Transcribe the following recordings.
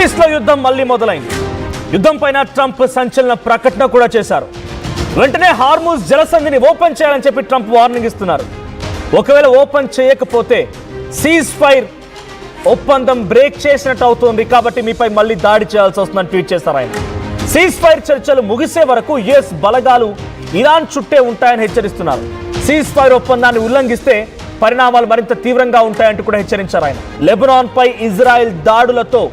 Middle east లో యుద్ధం మళ్ళీ మొదలైంది. యుద్ధం పైన ట్రంప్ సంచలన ప్రకటన కూడా చేశారు. వెంటనే హార్మూజ్ జలసంధిని ఓపెన్ చేయాలని చెప్పి ట్రంప్ వార్నింగ్ ఇస్తున్నారు. ఒకవేళ ఓపెన్ చేయకపోతే సీజ్ ఫైర్ ఒప్పందం బ్రేక్ చేసినట్టు అవుతుంది, కాబట్టి మీపై మళ్ళీ దాడి చేయాల్సి వస్తుందని ట్వీట్ చేశారు ఆయన. సీజ్ ఫైర్ చర్చలు ముగిసే వరకు యుఎస్ బలగాలు ఇరాన్ చుట్టే ఉంటాయని హెచ్చరిస్తున్నారు. సీజ్ ఫైర్ ఒప్పందాన్ని ఉల్లంఘిస్తే పరిణామాలు మరింత తీవ్రంగా ఉంటాయంటూ కూడా హెచ్చరించారు ఆయన. లెబనాన్ పై ఇజ్రాయెల్ దాడులతో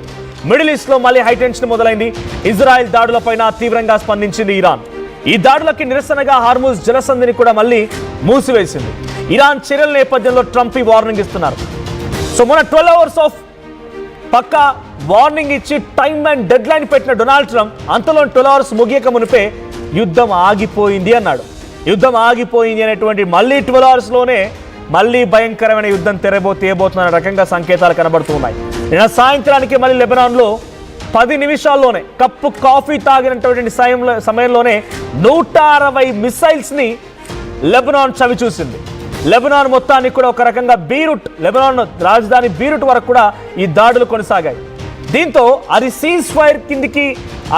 మిడిల్ ఈస్ట్ లో మళ్ళీ హైటెన్షన్ మొదలైంది. ఇజ్రాయెల్ దాడులపైన తీవ్రంగా స్పందించింది ఇరాన్. ఈ దాడులకి నిరసనగా హార్మూజ్ జలసంధిని కూడా మళ్ళీ మూసివేసింది. ఇరాన్ చర్యల నేపథ్యంలో ట్రంప్ ఈ వార్నింగ్ ఇస్తున్నారు. సో మొన్న 12 hours ఆఫ్ పక్కా వార్నింగ్ ఇచ్చి టైమ్ అండ్ డెడ్ లైన్ పెట్టిన డొనాల్డ్ ట్రంప్ అంతలో 12 hours ముగియక మునిపే యుద్ధం ఆగిపోయింది అన్నాడు. యుద్ధం ఆగిపోయింది అనేటువంటి మళ్ళీ 12 hours లోనే మళ్ళీ భయంకరమైన యుద్ధం తీయబోతున్న రకంగా సంకేతాలు కనబడుతున్నాయి. నిన్న సాయంత్రానికి మళ్ళీ లెబనాన్లో 10 నిమిషాల్లోనే కప్పు కాఫీ తాగినటువంటి సమయంలోనే 160 మిసైల్స్ ని లెబనాన్ చవి చూసింది. లెబనాన్ మొత్తాన్ని కూడా ఒక రకంగా లెబనాన్ రాజధాని బీరుట్ వరకు కూడా ఈ దాడులు కొనసాగాయి. దీంతో అది సీజ్ ఫైర్ కిందికి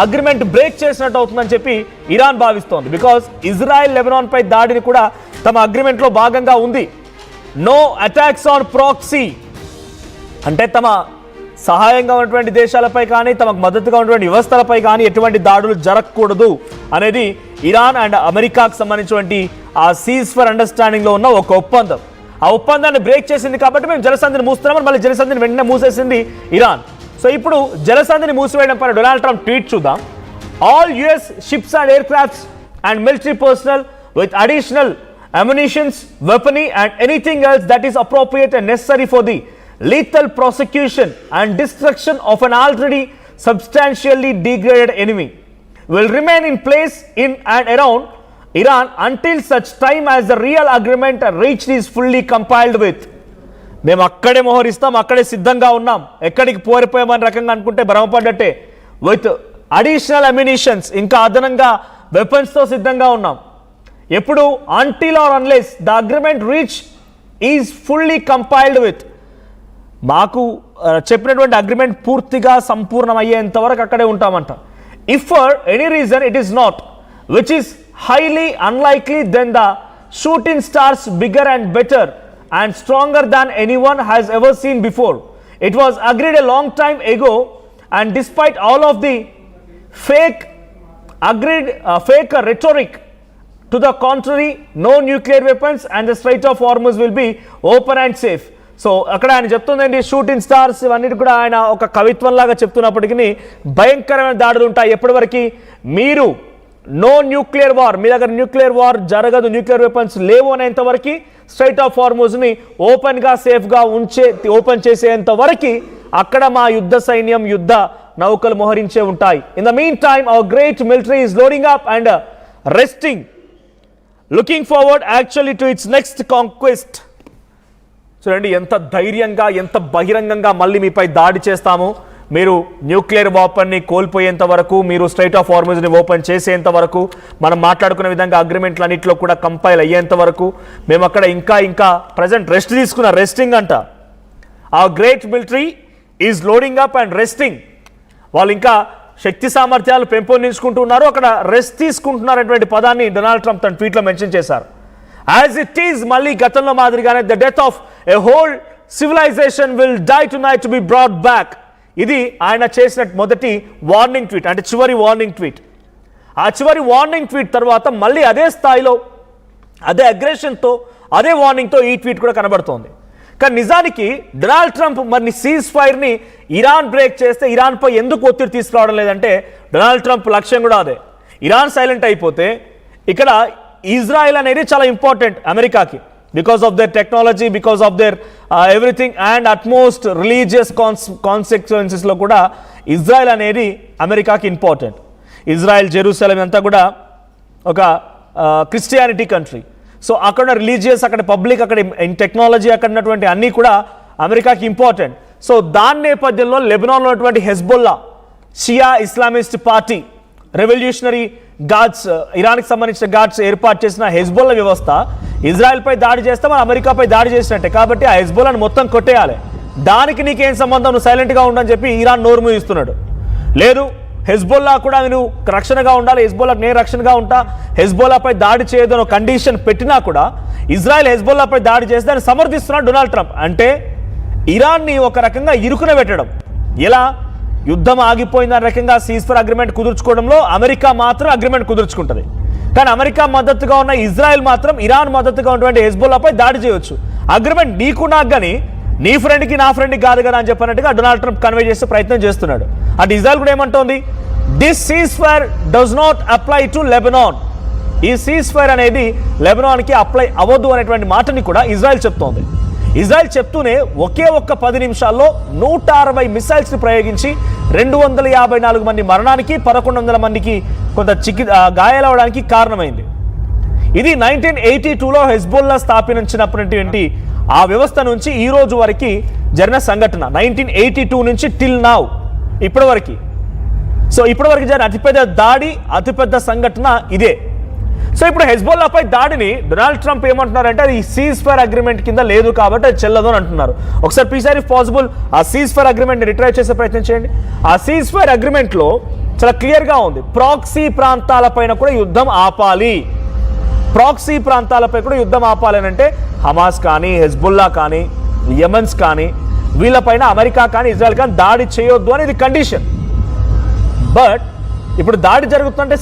అగ్రిమెంట్ బ్రేక్ చేసినట్టు అవుతుందని చెప్పి ఇరాన్ భావిస్తోంది. బికాస్ ఇజ్రాయెల్ లెబనాన్ పై దాడిని కూడా తమ అగ్రిమెంట్లో భాగంగా ఉంది. నో అటాక్స్ ఆన్ ప్రాక్సీ అంటే తమ సహాయంగా ఉన్నటువంటి దేశాలపై కానీ తమకు మద్దతుగా ఉన్నటువంటి వ్యవస్థలపై కానీ ఎటువంటి దాడులు జరగకూడదు అనేది ఇరాన్ అండ్ అమెరికాకు సంబంధించినటువంటి ఆ సీజ్ ఫైర్ అండర్స్టాండింగ్ లో ఉన్న ఒక ఒప్పందం. ఆ ఒప్పందాన్ని బ్రేక్ చేసింది కాబట్టి మేము జలసంధిని మూస్తున్నామని మళ్ళీ జలసంధిని వెంటనే మూసేసింది ఇరాన్. సో ఇప్పుడు జలసంధిని మూసివేయడం పైన డొనాల్డ్ ట్రంప్ ట్వీట్ చూద్దాం. All US ships and air crafts and military personal with additional ammunitions, weaponry and anything else that is appropriate and necessary for the lethal prosecution and destruction of an already substantially degraded enemy will remain in place in and around Iran until such time as the real agreement reached is fully compiled with. మేము అక్కడే మోహరిస్తాం, అక్కడే సిద్ధంగా ఉన్నాం, ఎక్కడికి పోరిపోయామని రకంగా అనుకుంటే భ్రమపడ్డట్టే. With additional అమ్యునిషన్స్, ఇంకా అదనంగా వెపన్స్తో సిద్ధంగా ఉన్నాం. ఎప్పుడు until or unless the agreement reach is fully compiled with, మాకు చెప్పినటువంటి అగ్రిమెంట్ పూర్తిగా సంపూర్ణమయ్యేంత వరకు అక్కడే ఉంటామంట. If for any reason it is not, which is highly unlikely, then the shooting starts bigger and better and stronger than anyone has ever seen before. It was agreed a long time ago, and despite all of the fake rhetoric to the contrary, no nuclear weapons and the Strait of Hormuz will be open and safe. So అక్కడ ఆయన చెప్తుందండి, shooting stars ఇవన్నిటి కూడా ఆయన ఒక కవిత్వంలాగా చెప్తున్నప్పటికీ భయంకరమైన దాడులు ఉంటాయి. ఎప్పటి వరకు? మీరు నో న్యూక్లియర్ వార్, మీ దగ్గర న్యూక్లియర్ వార్ జరగదు, న్యూక్లియర్ వెపన్స్ లేవు అనేంత వరకు స్ట్రైట్ ఆఫ్ హార్మూజ్ని ఓపెన్గా సేఫ్గా ఓపెన్ చేసేంత వరకు అక్కడ మా యుద్ధ సైన్యం, యుద్ధ నౌకలు మోహరించే ఉంటాయి. In the mean time hour great military is loading up and resting, looking forward actually to it's next conquest. చూడండి ఎంత ధైర్యంగా, ఎంత బహిరంగంగా మళ్ళీ మీపై దాడి చేస్తాము, మీరు న్యూక్లియర్ వాపన్ని కోల్పోయేంత వరకు, మీరు స్ట్రైట్ ఆఫ్ హార్మూజ్ని ఓపెన్ చేసేంత వరకు, మనం మాట్లాడుకునే విధంగా అగ్రిమెంట్లు అన్నింటిలో కూడా కంపైల్ అయ్యేంత వరకు మేము అక్కడ ఇంకా ప్రజెంట్ రెస్ట్ తీసుకున్న, రెస్టింగ్ అంట. ఆ great military is loading up and resting. వాళ్ళు ఇంకా శక్తి సామర్థ్యాలు పెంపొందించుకుంటున్నారు, అక్కడ రెస్ట్ తీసుకుంటున్నారనేటువంటి పదాన్ని డొనాల్డ్ ట్రంప్ తన ట్వీట్లో మెన్షన్ చేశారు. యాజ్ ఇట్ ఈజ్, మళ్ళీ గతంలో మాదిరిగానే the death of a whole civilization will die tonight to be brought back. ఇది ఆయన చేసిన మొదటి వార్నింగ్ ట్వీట్, అంటే చివరి వార్నింగ్ ట్వీట్. ఆ చివరి వార్నింగ్ ట్వీట్ తర్వాత మళ్ళీ అదే స్థాయిలో, అదే అగ్రెషన్తో, అదే వార్నింగ్తో ఈ ట్వీట్ కూడా కనబడుతోంది. కానీ నిజానికి డొనాల్డ్ ట్రంప్ మరి సీజ్ ఫైర్ని ఇరాన్ బ్రేక్ చేస్తే ఇరాన్పై ఎందుకు ఒత్తిడి తీసుకురావడం లేదంటే డొనాల్డ్ ట్రంప్ లక్ష్యం కూడా అదే. ఇరాన్ సైలెంట్ అయిపోతే ఇక్కడ ఇజ్రాయెల్ అనేది చాలా ఇంపార్టెంట్ అమెరికాకి, because of their technology, because of their everything and utmost religious consequences లో కూడా ఇజ్రాయెల్ అనేది అమెరికాకి ఇంపార్టెంట్. ఇజ్రాయెల్, జెరూసలేం అంతా కూడా ఒక క్రిస్టియానిటీ కంట్రీ. సో అక్కడ రిలీజియస్, అక్కడ పబ్లిక్, అక్కడ టెక్నాలజీ, అక్కడ ఉన్నటువంటి అన్నీ కూడా అమెరికాకి ఇంపార్టెంట్. సో దాని నేపథ్యంలో లెబనాన్లో ఉన్నటువంటి హెజ్బొల్లా, షియా ఇస్లామిస్ట్ పార్టీ, రెవల్యూషనరీ గార్డ్స్, ఇరాన్కి సంబంధించిన గార్డ్స్ ఏర్పాటు చేసిన హెజ్బొల్లా వ్యవస్థ ఇజ్రాయెల్పై దాడి చేస్తే మన అమెరికాపై దాడి చేసినట్టే. కాబట్టి ఆ హెజ్బొల్లాను మొత్తం కొట్టేయాలి. దానికి నీకేం సంబంధం, నువ్వు సైలెంట్గా ఉండని చెప్పి ఇరాన్ నోరు మూయిస్తున్నాడు. లేదు, హెజ్బొల్లా కూడా నువ్వు రక్షణగా ఉండాలి, హెజ్బొల్లాకు నేను రక్షణగా ఉంటా, హెజ్బొల్లాపై దాడి చేయదు అని కండిషన్ పెట్టినా కూడా ఇజ్రాయెల్ హెజ్బొల్లాపై దాడి చేసి దాన్ని సమర్థిస్తున్నాడు డొనాల్డ్ ట్రంప్. అంటే ఇరాన్ని ఒక రకంగా ఇరుకున పెట్టడం. ఎలా? యుద్ధం ఆగిపోయింది అనే రకంగా సీజ్ఫైర్ అగ్రిమెంట్ కుదుర్చుకోవడంలో అమెరికా మాత్రం అగ్రిమెంట్ కుదుర్చుకుంటుంది. కానీ అమెరికా మద్దతుగా ఉన్న ఇజ్రాయెల్ మాత్రం ఇరాన్ మద్దతుగా ఉన్నటువంటి హెజ్బొల్లాపై దాడి చేయవచ్చు. అగ్రిమెంట్ నీకు నాకు కానీ నీ ఫ్రెండ్కి నా ఫ్రెండ్కి కాదు కదా అని చెప్పినట్టుగా డొనాల్డ్ ట్రంప్ కన్వే చేసే ప్రయత్నం చేస్తున్నాడు. అటు ఇజ్రాయెల్ కూడా ఏమంటోంది, this ceasefire does not apply to Lebanon. ఈ సీజ్ఫైర్ అనేది లెబనాన్కి అప్లై అవ్వదు అనేటువంటి మాటని కూడా ఇజ్రాయెల్ చెప్తోంది. ఇజ్రాయెల్ చెప్తూనే ఒకే ఒక్క 10 నిమిషాల్లో 160 మిసైల్స్ని ప్రయోగించి 254 మంది మరణానికి, 1100 మందికి కొంత గాయాలవడానికి కారణమైంది. ఇది 1982లో హెజ్బొల్లా స్థాపించినటువంటి ఆ వ్యవస్థ నుంచి ఈ రోజు వరకు జరిగిన సంఘటన. 1982 నుంచి టిల్ నౌ ఇప్పటి వరకు. సో ఇప్పటి వరకు జరిగిన అతిపెద్ద దాడి, అతిపెద్ద సంఘటన ఇదే. సో ఇప్పుడు హెజ్బొల్లాపై దాడిని డొనాల్డ్ ట్రంప్ ఏమంటున్నారంటే అది సీజ్ ఫైర్ అగ్రిమెంట్ కింద లేదు కాబట్టి అది చెల్లదు అని అంటున్నారు. ఒకసారి ప్లీజ్ ఇఫ్ పాసిబుల్ ఆ సీజ్ ఫైర్ అగ్రిమెంట్ రిట్రైవ్ చేసే ప్రయత్నం చేయండి. ఆ సీజ్ ఫైర్ అగ్రిమెంట్లో చాలా క్లియర్గా ఉంది, ప్రాక్సీ ప్రాంతాలపైన కూడా యుద్ధం ఆపాలి. ప్రాక్సీ ప్రాంతాలపై కూడా యుద్ధం ఆపాలని అంటే హమాస్ కానీ, హెజ్బొల్లా కానీ, యెమెన్స్ కానీ వీళ్ళపైన అమెరికా కానీ ఇజ్రాయెల్ కానీ దాడి చేయొద్దు అనేది కండిషన్. బట్ ఇప్పుడు దాడి జరుగుతుందంటే